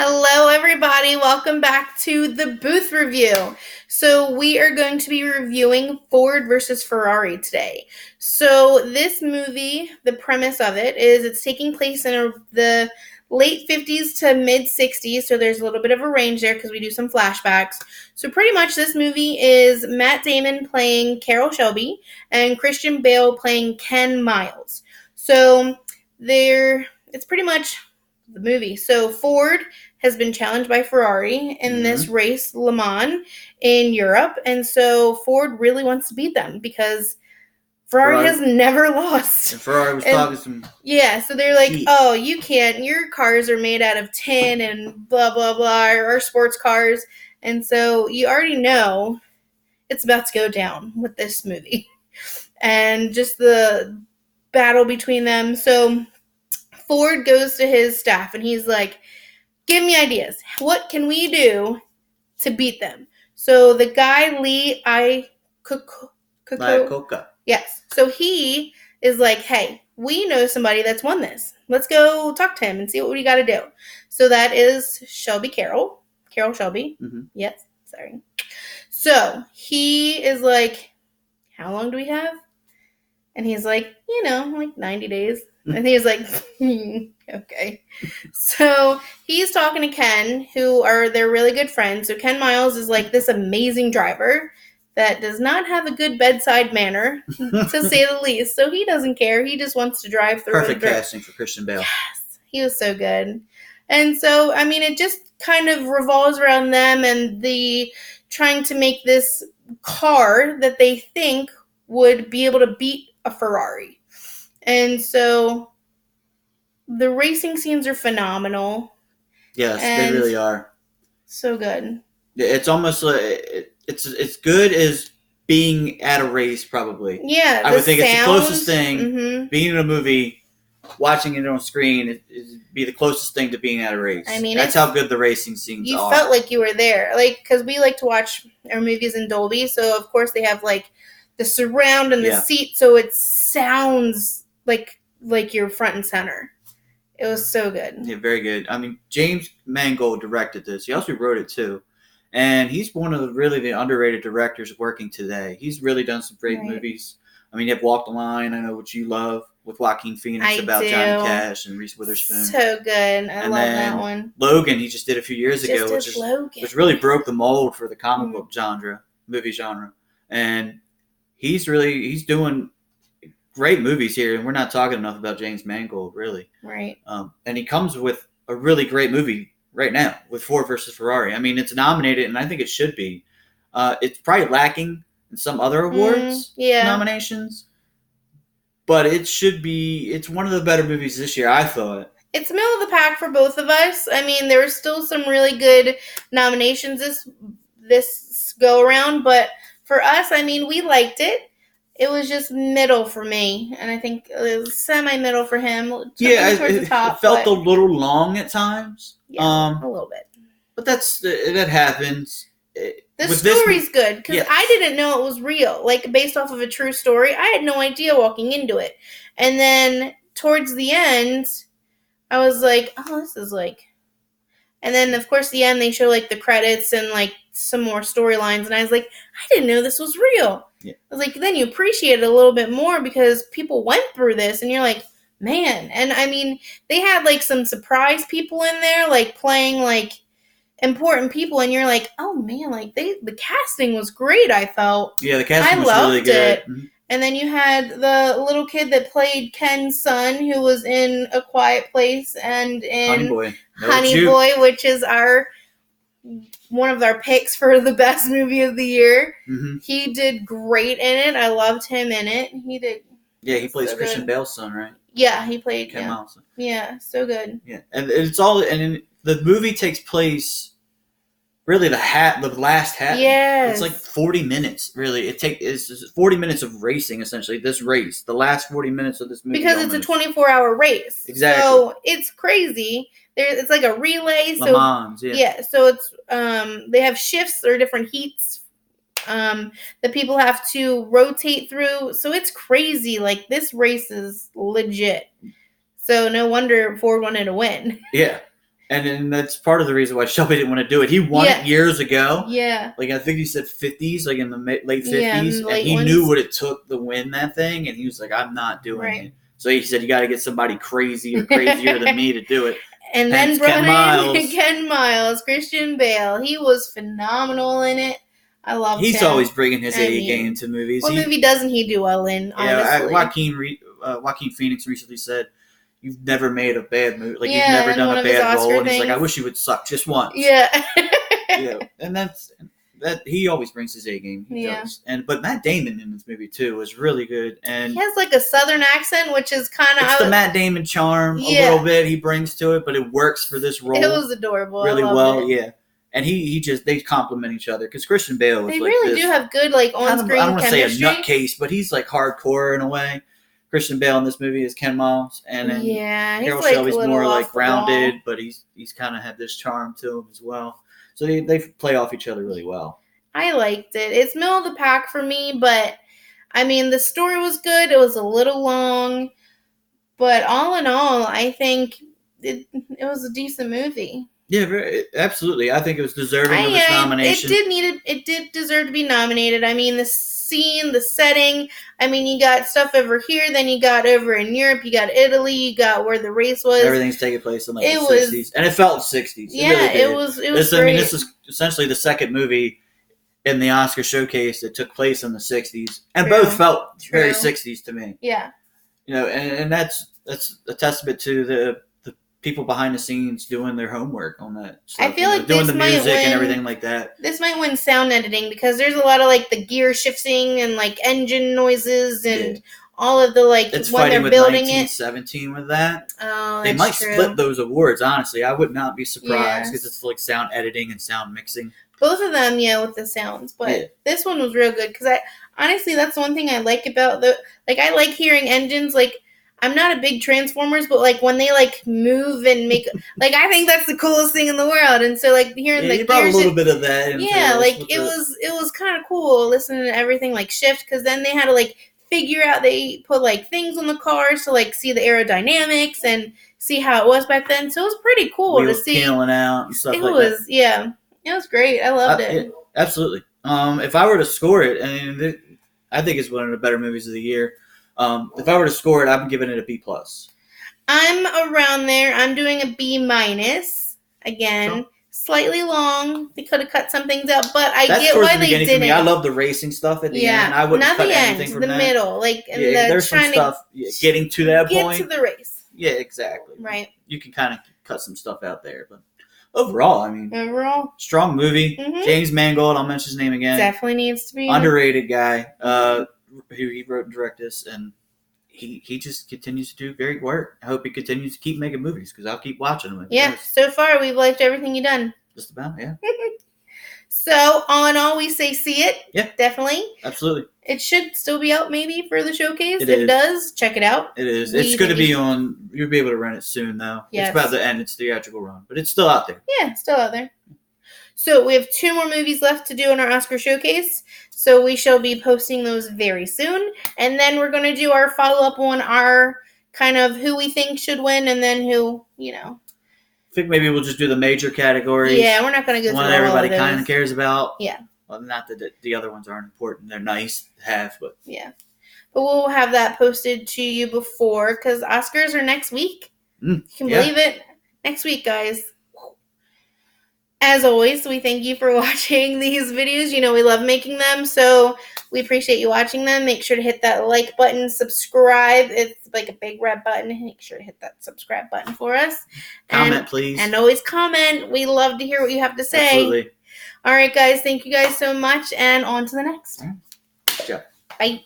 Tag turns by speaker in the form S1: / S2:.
S1: Hello, everybody. Welcome back to the booth review. So we are going to be reviewing Ford versus Ferrari today. So this movie, the premise of it is it's taking place in the late 50s to mid 60s. So there's a little bit of a range there because we do some flashbacks. So pretty much this movie is Matt Damon playing Carroll Shelby and Christian Bale playing Ken Miles. So it's pretty much the movie. So Ford has been challenged by Ferrari in this race, Le Mans, in Europe. And so Ford really wants to beat them because Ferrari has never lost.
S2: And Ferrari was talking some...
S1: Yeah, so they're like, oh, you can't. Your cars are made out of tin and blah, blah, blah, or sports cars. And so you already know it's about to go down with this movie. And just the battle between them. So Ford goes to his staff and he's like, give me ideas. What can we do to beat them? So the guy, Lee
S2: Iacocca.
S1: Yes. So he is like, hey, we know somebody that's won this. Let's go talk to him and see what we got to do. So that is Carroll Shelby.
S2: Mm-hmm.
S1: Yes. Sorry. So he is like, how long do we have? And he's like, like 90 days. And he's like, okay. So he's talking to Ken, they're really good friends. So Ken Miles is like this amazing driver that does not have a good bedside manner, to say the least. So he doesn't care. He just wants to drive through.
S2: Perfect casting for Christian Bale.
S1: Yes, he was so good. And so, I mean, it just kind of revolves around them and the trying to make this car that they think would be able to beat a Ferrari. And so the racing scenes are phenomenal.
S2: Yes, they really are.
S1: So good.
S2: It's almost like it's good as being at a race, probably.
S1: Yeah,
S2: I would think it's the closest thing.
S1: Mm-hmm.
S2: Being in a movie, watching it on screen, it'd be the closest thing to being at a race.
S1: I mean,
S2: that's how good the racing scenes are.
S1: You felt like you were there, like because we like to watch our movies in Dolby, so of course they have like the surround and the seat, so it sounds like you're front and center. It was so good.
S2: Yeah, very good. I mean, James Mangold directed this. He also wrote it too. And he's one of the underrated directors working today. He's really done some great movies. I mean, you have Walk the Line, I Know What You Love, with Joaquin Phoenix about Johnny Cash and Reese Witherspoon.
S1: So good. I love that one.
S2: Logan, he just did a few years ago, which really broke the mold for the comic book movie genre. And he's doing great movies here, and we're not talking enough about James Mangold, really.
S1: Right.
S2: And he comes with a really great movie right now with Ford versus Ferrari. I mean, it's nominated, and I think it should be. It's probably lacking in some other awards nominations, but it should be. It's one of the better movies this year, I thought.
S1: It's middle of the pack for both of us. I mean, there were still some really good nominations this go around, but for us, I mean, we liked it. It was just middle for me, and I think it was semi-middle for him.
S2: It felt a little long at times.
S1: Yeah, a little bit.
S2: But that happens.
S1: The story's good, because I didn't know it was real. Like, based off of a true story, I had no idea walking into it. And then, towards the end, I was like, oh, this is like... And then, of course, the end, they show, like, the credits and, like, some more storylines. And I was like, I didn't know this was real. Yeah. I was like, then you appreciate it a little bit more because people went through this. And you're like, man. And, I mean, they had, like, some surprise people in there, like, playing, like, important people. And you're like, oh, man, like, the casting was great, I felt.
S2: Yeah, the casting was really good.
S1: It. Mm-hmm. And then you had the little kid that played Ken's son, who was in A Quiet Place and in Honey Boy, which is one of our picks for the best movie of the year. Mm-hmm. He did great in it. I loved him in it. He did.
S2: Yeah, he plays Christian Bale's son, right?
S1: Yeah, he played
S2: Ken Miles.
S1: Yeah, so good.
S2: Yeah, and the movie takes place. Really, the last half.
S1: Yes.
S2: It's like 40 minutes, really. It's 40 minutes of racing, essentially, this race. The last 40 minutes of this movie.
S1: Because it's a 24-hour race.
S2: Exactly.
S1: So, it's crazy. It's like a relay.
S2: Le Mans, yeah.
S1: Yeah, so it's, they have shifts or different heats that people have to rotate through. So, it's crazy. Like, this race is legit. So, no wonder Ford wanted to win.
S2: Yeah. And that's part of the reason why Shelby didn't want to do it. He won it years ago.
S1: Yeah.
S2: Like, I think he said 50s, like in the late 50s.
S1: Yeah,
S2: and he knew what it took to win that thing. And he was like, I'm not doing it. So he said, you got to get somebody crazy or crazier than me to do it.
S1: And then brought in Ken Miles, Christian Bale. He was phenomenal in it. I loved him.
S2: He's always bringing his A game to movies.
S1: What movie doesn't he do well in, honestly?
S2: Joaquin Phoenix recently said, you've never made a bad movie. Like, you've never done a bad role. And he's like, I wish you would suck just once.
S1: Yeah.
S2: Yeah. And that he always brings his A game. He does. But Matt Damon in this movie too was really good. And
S1: he has like a southern accent, which is kind of
S2: the Matt Damon charm a little bit he brings to it, but it works for this role.
S1: It was adorable.
S2: Really well, yeah. And they complement each other because Christian Bale was
S1: they really do have good like on-screen
S2: I don't want to say a
S1: chemistry.
S2: nutcase, but he's like hardcore in a way. Christian Bale in this movie is Ken Miles, and then Carol Shelby's more like grounded, but he's kind of had this charm to him as well. So they play off each other really well.
S1: I liked it. It's middle of the pack for me, but I mean the story was good. It was a little long, but all in all, I think it was a decent movie.
S2: Yeah, absolutely. I think it was deserving of its nomination.
S1: It did deserve to be nominated. I mean, the scene, the setting. I mean, you got stuff over here, then you got over in Europe, you got Italy, you got where the race was.
S2: Everything's taking place in like the 60s. And it felt 60s.
S1: It was great.
S2: I mean, this is essentially the second movie in the Oscar showcase that took place in the 60s. And both felt very 60s to me.
S1: Yeah.
S2: You know, and that's a testament to the people behind the scenes doing their homework on that stuff.
S1: I feel like
S2: doing the music and everything like that.
S1: This might win sound editing because there's a lot of like the gear shifting and like engine noises and all of the like
S2: it's
S1: when
S2: fighting
S1: they're building
S2: with 1917 with that.
S1: Oh,
S2: they might split those awards. Honestly, I would not be surprised because it's like sound editing and sound mixing.
S1: Both of them, with the sounds, but this one was real good because honestly that's one thing I like about I like hearing engines like. I'm not a big Transformers, but like when they like move and make like I think that's the coolest thing in the world. And so like hearing the
S2: you brought a little bit of that.
S1: It was kind of cool listening to everything like shift because then they had to like figure out they put like things on the cars to like see the aerodynamics and see how it was back then. So it was pretty cool to see
S2: peeling out and stuff
S1: like that. It was great. I loved it.
S2: Absolutely. If I were to score it, I think it's one of the better movies of the year. If I were to score it, I'm giving it a B+.
S1: I'm around there. I'm doing a B-. Again, sure. Slightly long. They could have cut some things out, but I get why they didn't.
S2: I love the racing stuff at the end. I wouldn't cut anything from that.
S1: Not the end, the middle. Like,
S2: there's some stuff getting to that point.
S1: Get to the race.
S2: Yeah, exactly.
S1: Right.
S2: You can kind of cut some stuff out there, but overall, strong movie. Mm-hmm. James Mangold, I'll mention his name again.
S1: Definitely needs to be.
S2: Underrated guy. Who he wrote and directed this, and he just continues to do great work. I hope he continues to keep making movies because I'll keep watching them.
S1: Yeah, so far we've liked everything you've done.
S2: Just about, yeah.
S1: So all in all, we say see it.
S2: Yeah,
S1: definitely,
S2: absolutely.
S1: It should still be out maybe for the showcase. If it does, check it out.
S2: It is. It's going to be on. You'll be able to rent it soon, though. Yes. It's about to end its theatrical run, but it's still out there.
S1: Yeah, still out there. So we have 2 more movies left to do in our Oscar showcase. So we shall be posting those very soon. And then we're going to do our follow-up on our kind of who we think should win and then who, I
S2: think maybe we'll just do the major categories.
S1: Yeah, we're not going to go through all of those.
S2: One everybody kind of cares about.
S1: Yeah.
S2: Well, not that the other ones aren't important. They're nice to have, but.
S1: Yeah. But we'll have that posted to you before because Oscars are next week. You can believe it. Next week, guys. As always, we thank you for watching these videos. We love making them, so we appreciate you watching them. Make sure to hit that like button, subscribe. It's like a big red button. Make sure to hit that subscribe button for us.
S2: Comment, please.
S1: And always comment. We love to hear what you have to say.
S2: Absolutely.
S1: All right, guys. Thank you guys so much, and on to the next.
S2: Good job.
S1: Bye.